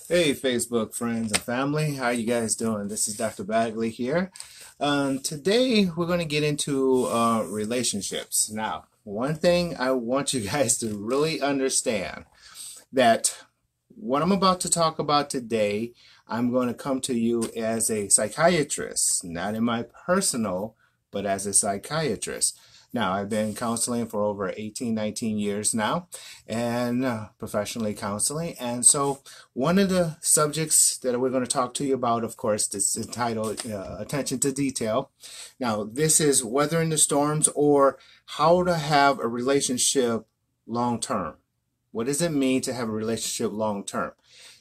Hey, Facebook friends and family, how you guys doing? This is Dr. Bagley here. Today we're going to get into relationships. Now, one thing I want you guys to really understand that what I'm about to talk about today, I'm going to come to you as a psychiatrist, not in my personal, but as a psychiatrist. Now, I've been counseling for over 18, 19 years now, and professionally counseling. And so, one of the subjects that we're going to talk to you about, of course, is entitled Attention to Detail. Now, this is weathering the storms or how to have a relationship long term. What does it mean to have a relationship long term?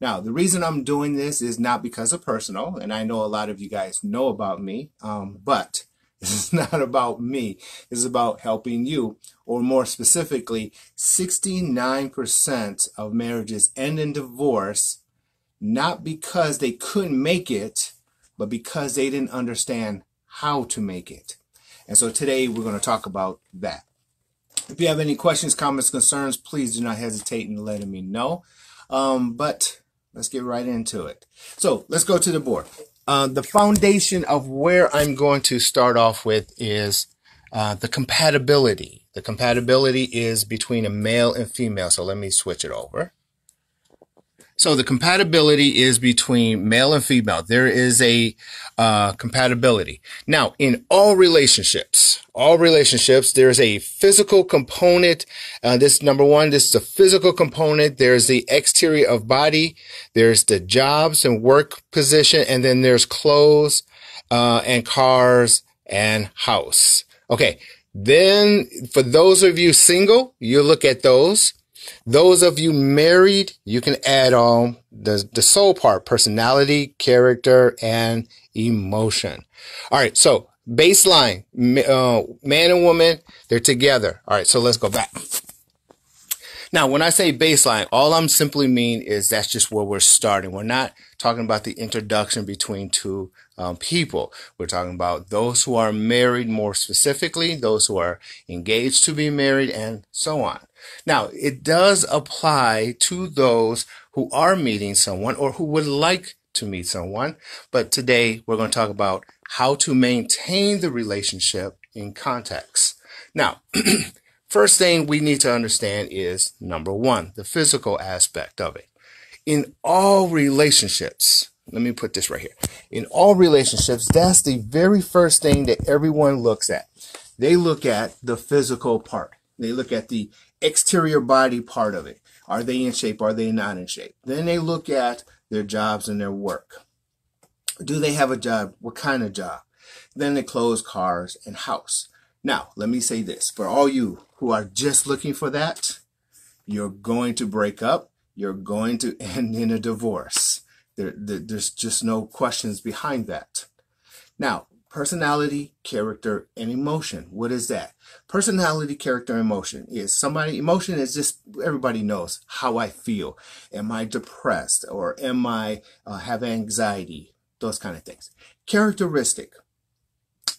Now, the reason I'm doing this is not because of personal, and I know a lot of you guys know about me, but this is not about me. This is about helping you, or more specifically, 69% of marriages end in divorce, not because they couldn't make it, but because they didn't understand how to make it. And so today we're going to talk about that. If you have any questions, comments, concerns, please do not hesitate in letting me know. But let's get right into it. So let's go to the board. The foundation of where I'm going to start off with is the compatibility. The compatibility is between a male and female. So let me switch it over. So the compatibility is between male and female. There is a compatibility. Now, in all relationships, there's a physical component. This number one, this is a physical component. There's the exterior of body. There's the jobs and work position. And then there's clothes and cars and house. Okay. Then for those of you single, you look at those. Those of you married, you can add on the soul part, personality, character, and emotion. All right, so baseline, man and woman, they're together. All right, so let's go back. Now, when I say baseline, all I'm simply mean is that's just where we're starting. We're not talking about the introduction between two people. We're talking about those who are married more specifically, those who are engaged to be married, and so on. Now, it does apply to those who are meeting someone or who would like to meet someone. But today we're going to talk about how to maintain the relationship in context. Now, first thing we need to understand is number one, the physical aspect of it. In all relationships, let me put this right here. In all relationships, that's the very first thing that everyone looks at. They look at the physical part. They look at the exterior body part of it. Are they in shape? Are they not in shape? Then they look at their jobs and their work. Do they have a job? What kind of job? Then they clothes, cars, and house. Now, let me say this. For all you who are just looking for that, you're going to break up. You're going to end in a divorce. There's just no questions behind that. Now, personality, character, and emotion. What is that? Personality, character, and emotion is emotion is just, everybody knows how I feel. Am I depressed or am I have anxiety? Those kind of things. Characteristic.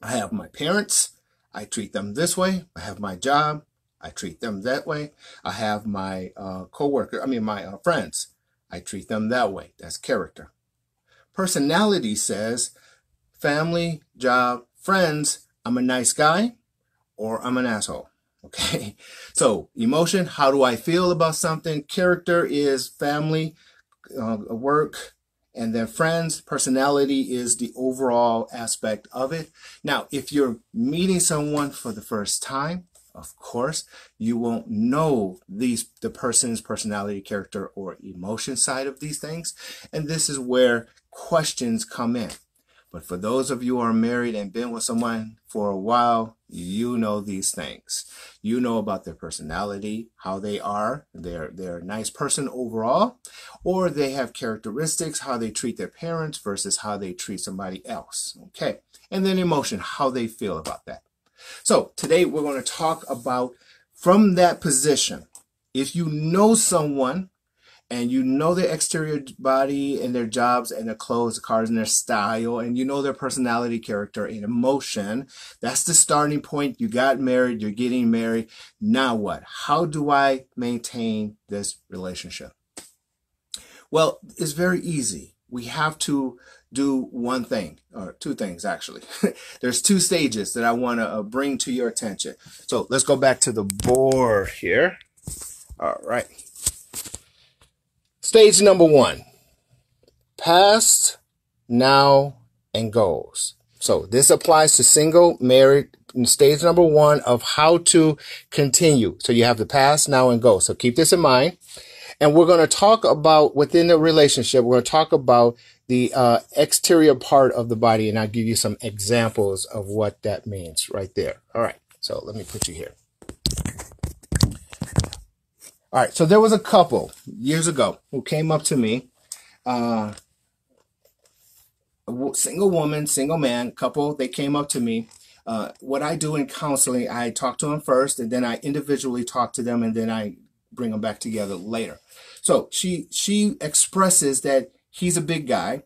I have my parents. I treat them this way. I have my job. I treat them that way. I have my my friends. I treat them that way. That's character. Personality says family, job, friends, I'm a nice guy or I'm an asshole. Okay. So emotion, how do I feel about something? Character is family, work, and then friends. Personality is the overall aspect of it. Now, if you're meeting someone for the first time, of course, you won't know the person's personality, character, or emotion side of these things. And this is where questions come in. But for those of you who are married and been with someone for a while, you know these things. You know about their personality, how they are, they're a nice person overall, or they have characteristics, how they treat their parents versus how they treat somebody else. Okay. And then emotion, how they feel about that. So today we're going to talk about from that position. If you know someone and you know their exterior body and their jobs and their clothes, cars, and their style, and you know their personality, character, and emotion, that's the starting point. You got married, you're getting married. Now what? How do I maintain this relationship? Well, it's very easy. We have to do one thing, or two things actually. There's two stages that I want to bring to your attention. So let's go back to the board here. All right. Stage number one, past, now, and goals. So this applies to single, married, stage number one of how to continue. So you have the past, now, and goals. So keep this in mind. And we're going to talk about within the relationship, we're going to talk about the exterior part of the body, and I'll give you some examples of what that means right there. All right. So let me put you here. All right. So there was a couple years ago who came up to me, a single woman, single man couple. They came up to me. What I do in counseling, I talk to them first, and then I individually talk to them, and then I bring them back together later. So she expresses that he's a big guy.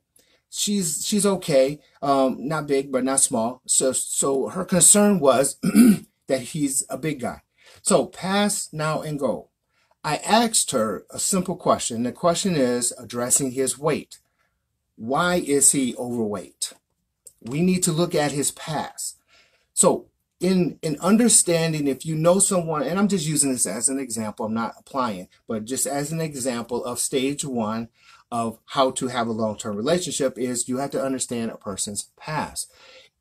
She's okay, not big but not small. So her concern was that he's a big guy. So past, now, and goal. I asked her a simple question. The question is addressing his weight. Why is he overweight? We need to look at his past. So in understanding, if you know someone, and I'm just using this as an example, I'm not applying, but just as an example of stage one of how to have a long-term relationship is you have to understand a person's past.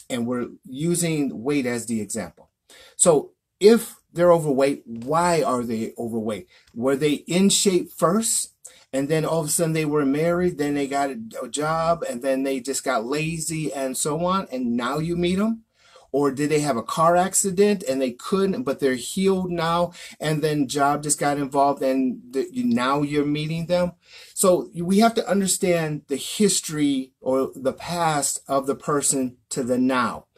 And we're using weight as the example. So if they're overweight, why are they overweight? Were they in shape first? And then all of a sudden they were married, then they got a job, and then they just got lazy and so on, and now you meet them? Or did they have a car accident and they couldn't, but they're healed now, and then job just got involved and now you're meeting them? So we have to understand the history or the past of the person to the now.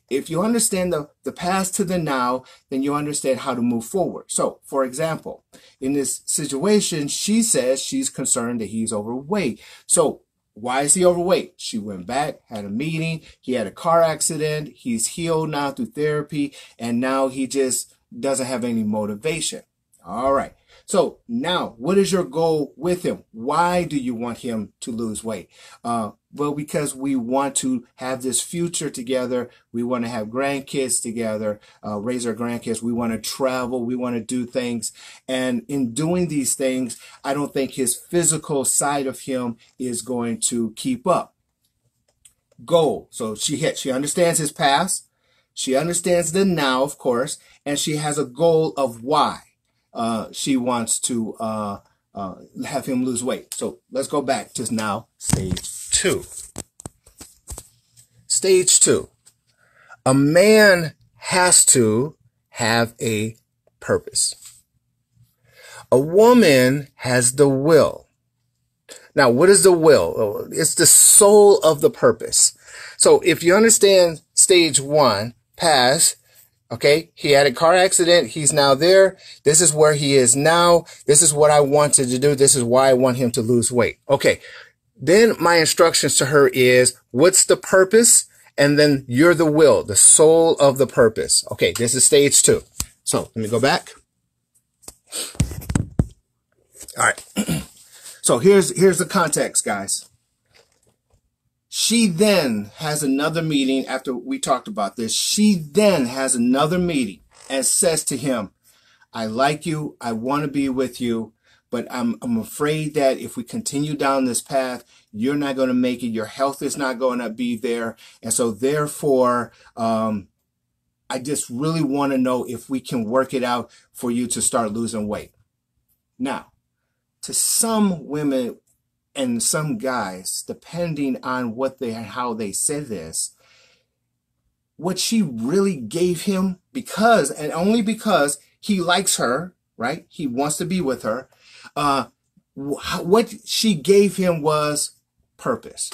If you understand the past to the now, then you understand how to move forward. So, for example, in this situation, she says she's concerned that he's overweight. So, why is he overweight? She went back, had a meeting, he had a car accident, he's healed now through therapy, and now he just doesn't have any motivation. All right. So now, what is your goal with him? Why do you want him to lose weight? Well, because we want to have this future together. We want to have grandkids together, raise our grandkids. We want to travel. We want to do things. And in doing these things, I don't think his physical side of him is going to keep up. Goal. So she understands his past. She understands the now, of course, and she has a goal of why. She wants to have him lose weight. So let's go back to now stage two. Stage two. A man has to have a purpose. A woman has the will. Now, what is the will? It's the soul of the purpose. So if you understand stage one, past, okay, he had a car accident. He's now there. This is where he is now. This is what I wanted to do. This is why I want him to lose weight. Okay. Then my instructions to her is, what's the purpose? And then you're the will, the soul of the purpose. Okay. This is stage two. So let me go back. All right. So here's the context, guys. She then has another meeting after we talked about this. She then has another meeting and says to him, I like you. I want to be with you, but I'm afraid that if we continue down this path, you're not going to make it. Your health is not going to be there. And so therefore, I just really want to know if we can work it out for you to start losing weight. Now, to some women and some guys, depending on how they said this, what she really gave him, because, and only because he likes her, right? He wants to be with her. What she gave him was purpose.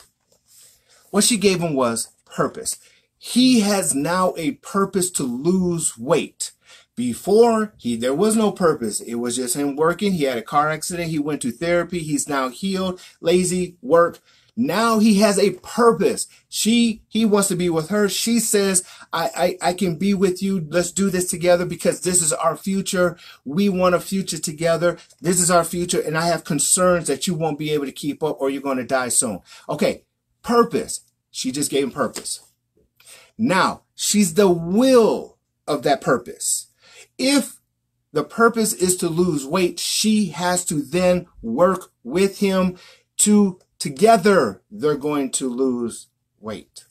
What she gave him was purpose. He has now a purpose to lose weight. Before, there was no purpose. It was just him working. He had a car accident. He went to therapy. He's now healed, lazy, work. Now he has a purpose. He wants to be with her. She says, I can be with you. Let's do this together because this is our future. We want a future together. This is our future. And I have concerns that you won't be able to keep up or you're going to die soon. Okay. Purpose. She just gave him purpose. Now she's the will of that purpose. If the purpose is to lose weight, she has to then work with him together they're going to lose weight.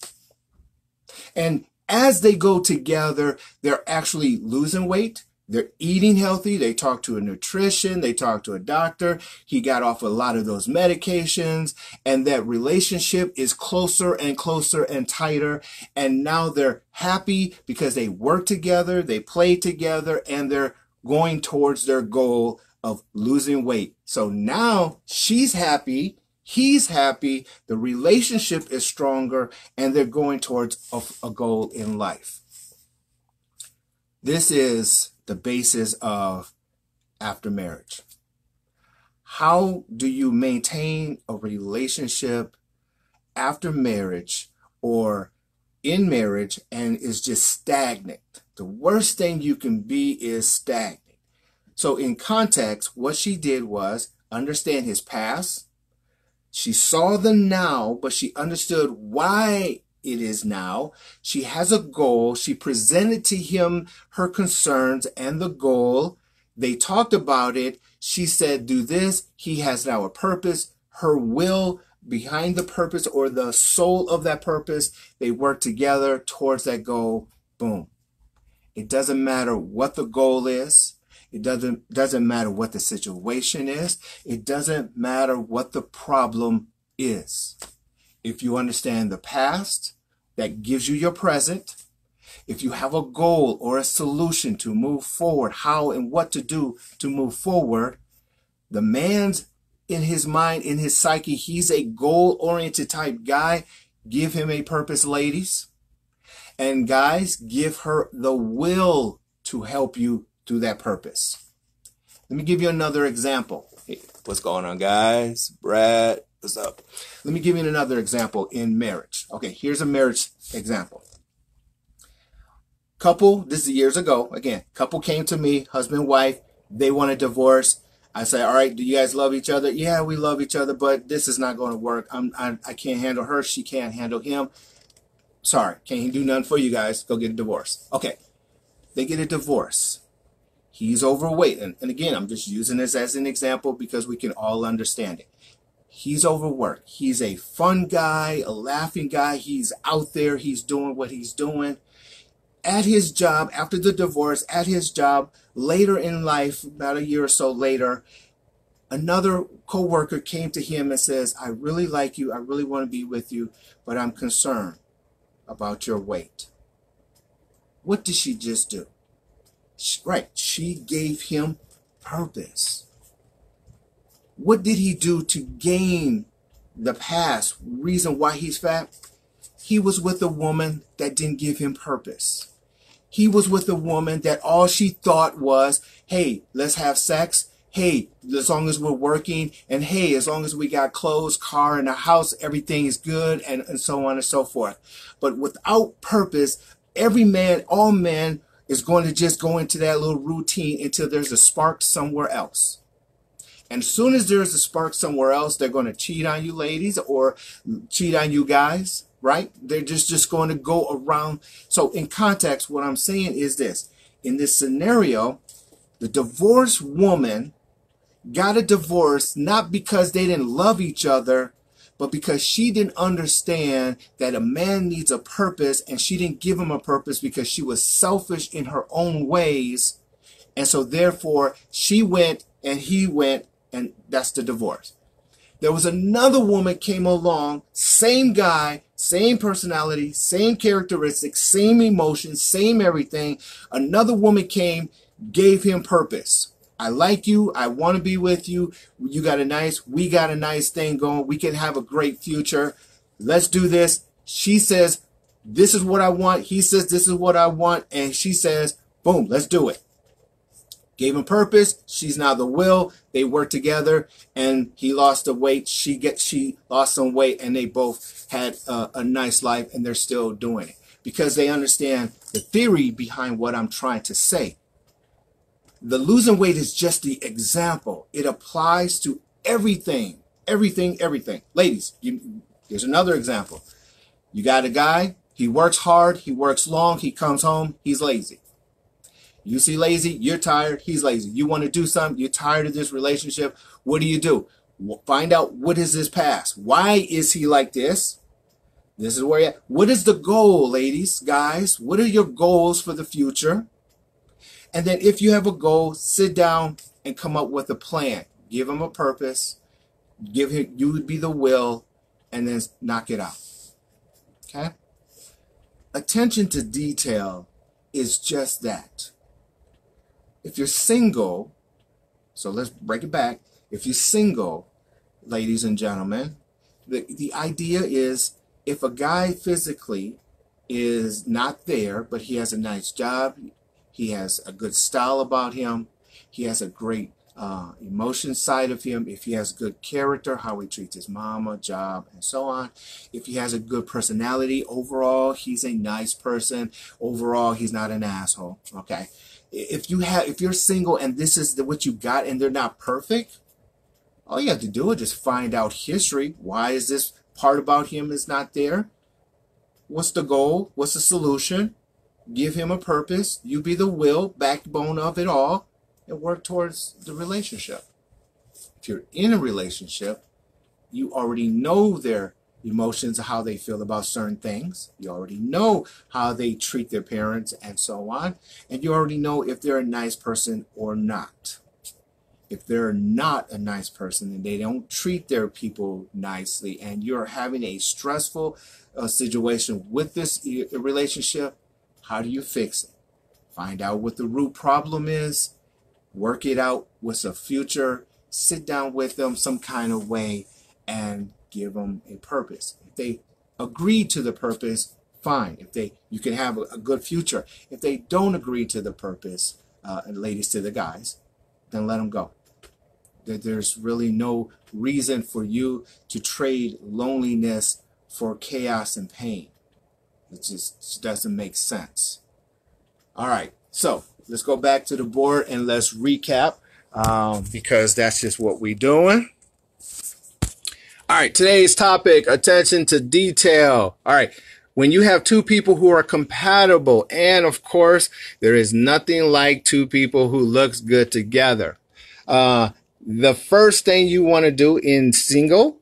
And as they go together, they're actually losing weight. They're eating healthy. They talk to a nutrition. They talk to a doctor. He got off a lot of those medications, and that relationship is closer and closer and tighter. And now they're happy because they work together, they play together, and they're going towards their goal of losing weight. So now she's happy. He's happy, the relationship is stronger, and they're going towards a goal in life. This is the basis of after marriage. How do you maintain a relationship after marriage or in marriage and is just stagnant? The worst thing you can be is stagnant. So in context, what she did was understand his past. She saw the now, but she understood why it is now. She has a goal. She presented to him her concerns and the goal. They talked about it. She said, do this. He has now a purpose. Her will behind the purpose or the soul of that purpose. They work together towards that goal. Boom. It doesn't matter what the goal is. It doesn't matter what the situation is. It doesn't matter what the problem is. If you understand the past, that gives you your present. If you have a goal or a solution to move forward, how and what to do to move forward, the man's in his mind, in his psyche, he's a goal-oriented type guy. Give him a purpose, ladies. And guys, give her the will to help you through that purpose. Let me give you another example. Hey, what's going on, guys? Brad, what's up? Let me give you another example in marriage. Okay, here's a marriage example. Couple, this is years ago. Again, couple came to me, husband, wife. They want a divorce. I say, all right, do you guys love each other? Yeah, we love each other, but this is not going to work. I can't handle her. She can't handle him. Sorry, can't do nothing for you guys. Go get a divorce. Okay, they get a divorce. He's overweight. And again, I'm just using this as an example because we can all understand it. He's overworked. He's a fun guy, a laughing guy. He's out there. He's doing what he's doing. At his job, after the divorce, at his job, later in life, about a year or so later, another coworker came to him and says, I really like you. I really want to be with you, but I'm concerned about your weight. What did she just do? Right, she gave him purpose. What did he do to gain the past reason why he's fat? He was with a woman that didn't give him purpose. He was with a woman that all she thought was, hey, let's have sex. Hey, as long as we're working. And hey, as long as we got clothes, car, and a house, everything is good, and so on and so forth. But without purpose, every man, all men, is going to just go into that little routine until there's a spark somewhere else. And as soon as there's a spark somewhere else, they're going to cheat on you ladies or cheat on you guys, right? They're just going to go around. So in context, what I'm saying is this. In this scenario, the divorced woman got a divorce not because they didn't love each other, but because she didn't understand that a man needs a purpose, and she didn't give him a purpose because she was selfish in her own ways. And so therefore she went and he went, and that's the divorce. There was another woman came along, same guy, same personality, same characteristics, same emotions, same everything. Another woman came, gave him purpose. I like you. I want to be with you. We got a nice thing going. We can have a great future. Let's do this. She says, this is what I want. He says, this is what I want. And she says, boom, let's do it. Gave him purpose. She's now the will. They work together, and he lost the weight. She lost some weight, and they both had a nice life, and they're still doing it because they understand the theory behind what I'm trying to say. The losing weight is just the example. It applies to everything, everything. Ladies, here's another example. You got a guy. He works hard. He works long. He comes home. He's lazy. You see lazy, you're tired, he's lazy. You want to do something, you're tired of this relationship. What do? Find out what is his past. Why is he like this? This is where you're at. What is the goal, ladies, guys? What are your goals for the future? And then if you have a goal, sit down and come up with a plan. Give him a purpose. Give him, you would be the will, and then knock it out. Okay? Attention to detail is just that. If you're single, so let's break it back. If you're single, ladies and gentlemen, the idea is if a guy physically is not there, but he has a nice job, he has a good style about him, he has a great emotion side of him, if he has good character, how he treats his mama, job, and so on, if he has a good personality, overall, he's a nice person, overall, he's not an asshole, okay? If you're single and this is what you got and they're not perfect, all you have to do is just find out history. Why is this part about him is not there? What's the goal? What's the solution? Give him a purpose. You be the will, backbone of it all, and work towards the relationship. If you're in a relationship, you already know their emotions, how they feel about certain things. You already know how they treat their parents and so on. And you already know if they're a nice person or not. If they're not a nice person and they don't treat their people nicely and you're having a stressful situation with this relationship, how do you fix it? Find out what the root problem is. Work it out. What's the future? Sit down with them some kind of way and give them a purpose. If they agree to the purpose, fine. You can have a good future. If they don't agree to the purpose, and ladies to the guys, then let them go. There's really no reason for you to trade loneliness for chaos and pain. It just doesn't make sense. All right, so let's go back to the board and let's recap because that's just what we're doing. All right, today's topic, attention to detail. All right, when you have two people who are compatible, and of course, there is nothing like two people who looks good together. The first thing you want to do in single,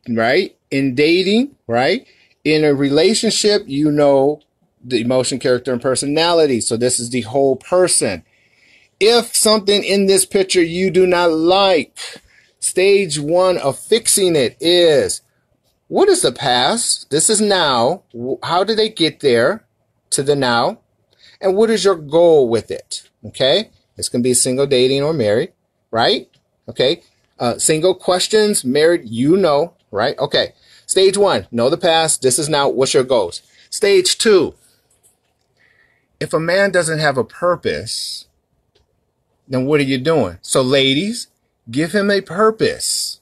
right, in dating, right, in a relationship, you know the emotion, character, and personality. So this is the whole person. If something in this picture you do not like, stage one of fixing it is, what is the past? This is now. How did they get there to the now? And what is your goal with it? Okay. It's going to be single, dating, or married, right? Okay. Single, questions, married, you know, right? Okay. Stage one, know the past. This is now. What's your goals? Stage two, if a man doesn't have a purpose, then what are you doing? So ladies, give him a purpose.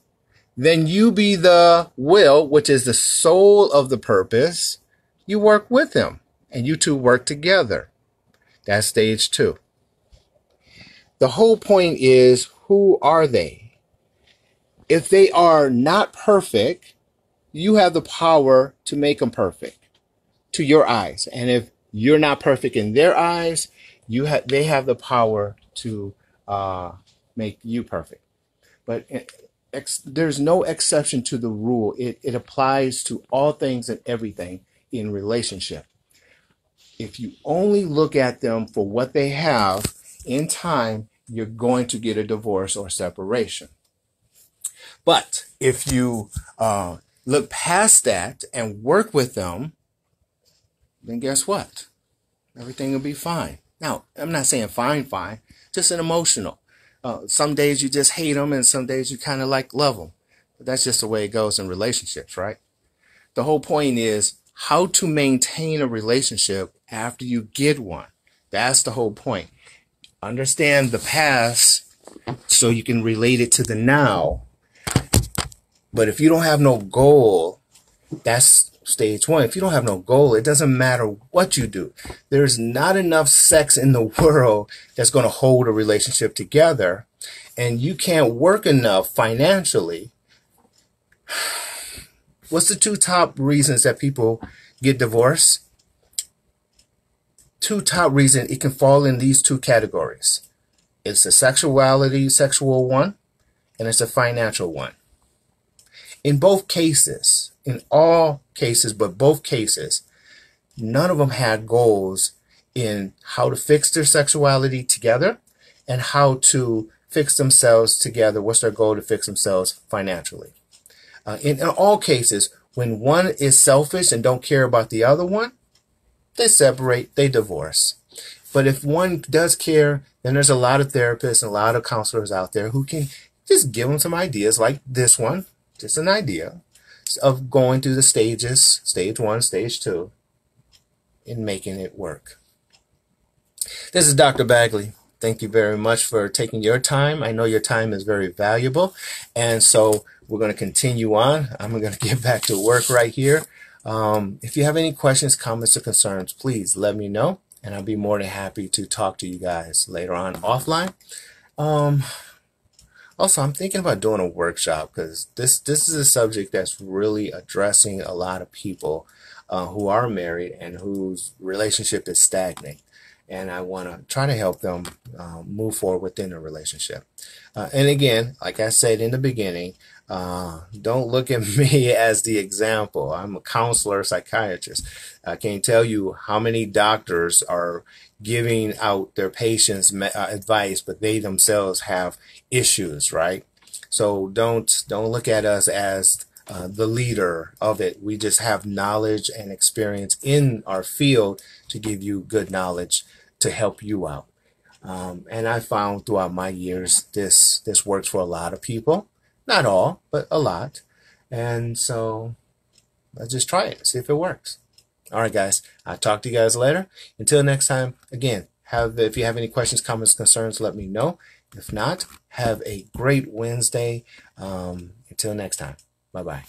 Then you be the will, which is the soul of the purpose. You work with him and you two work together. That's stage two. The whole point is, who are they? If they are not perfect, you have the power to make them perfect to your eyes. And if you're not perfect in their eyes, they have the power to make you perfect. But there's no exception to the rule. It applies to all things and everything in relationship. If you only look at them for what they have, in time, you're going to get a divorce or separation. But if you look past that and work with them, then guess what? Everything will be fine. Now, I'm not saying fine, just an emotional. Some days you just hate them and some days you kind of love them. But that's just the way it goes in relationships, right? The whole point is how to maintain a relationship after you get one. That's the whole point. Understand the past so you can relate it to the now. But if you don't have no goal, that's stage one. If you don't have no goal, it doesn't matter what you do. There's not enough sex in the world that's going to hold a relationship together, and you can't work enough financially. What's the two top reasons that people get divorced? Two top reasons. It can fall in these two categories. It's a sexual one, and it's a financial one. In both cases, in all cases, but both cases, none of them had goals in how to fix their sexuality together and how to fix themselves together. What's their goal to fix themselves financially? In all cases, when one is selfish and don't care about the other one, they separate, they divorce. But if one does care, then there's a lot of therapists and a lot of counselors out there who can just give them some ideas like this one, just an idea of going through the stages, stage one, stage two, and making it work. This is Dr. Bagley. Thank you very much for taking your time. I know your time is very valuable. And so we're going to continue on. I'm going to get back to work right here. If you have any questions, comments, or concerns, please let me know. And I'll be more than happy to talk to you guys later on offline. Also, I'm thinking about doing a workshop because this is a subject that's really addressing a lot of people who are married and whose relationship is stagnant. And I want to try to help them move forward within a relationship. And again, like I said in the beginning, don't look at me as the example. I'm a counselor, psychiatrist. I can't tell you how many doctors are giving out their patients advice, but they themselves have issues, right? So don't look at us as the leader of it. We just have knowledge and experience in our field to give you good knowledge to help you out. And I found throughout my years, this works for a lot of people. Not all, but a lot. And so let's just try it, see if it works. All right, guys. I'll talk to you guys later. Until next time, again, if you have any questions, comments, concerns, let me know. If not, have a great Wednesday. Until next time. Bye-bye.